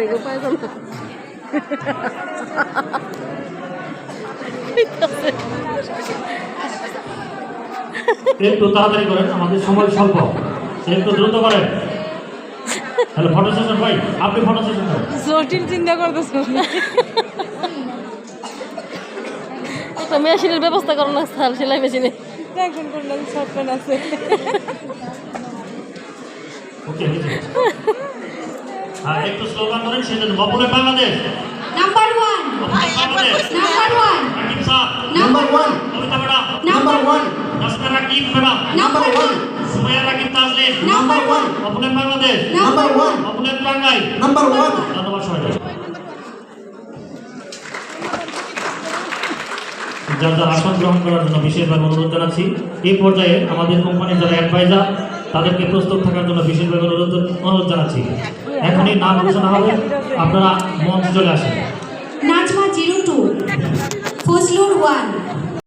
রে গো পায়জামা একটু তাড়াতাড়ি করেন, আমাদের সময় স্বল্প, একটু দ্রুত করেন। হ্যালো ফটো সেশন ভাই, আপনি ফটো সেশন করেন। জটিল চিন্তা করতেছ একটা মেশিনের ব্যবস্থা করো না স্যার, সেলাই মেশিনে এখন করলাম সফটওয়্যার আছে। ওকে হ্যাঁ, একটু স্লোগান করেন সেজন্য। বপুলের Bangladesh number 1 Bangladesh number 1 Rakib sir number 1 Kabita madam number 1 Nasna Rakib madam number 1 Sumaiya Rakib Tajlim number 1 বপুলের বাংলাদেশ নাম্বার 1 বপুলের টাঙ্গাই নাম্বার 1 ধন্যবাদ সবাই। যার যার আসন গ্রহণ করার জন্য বিশেষভাবে অনুরোধ জানাচ্ছি। এই পর্যায়ে আমাদের কোম্পানির যারা অ্যাডভাইজার তাদেরকে প্রস্তুত থাকার জন্য বিশেষভাবে অনুরোধ জানাচ্ছি। এখনই নাম ঘোষণা হবে, আপনারা মঞ্চে চলে আসেন। নাজমা 02 ফজলুর 1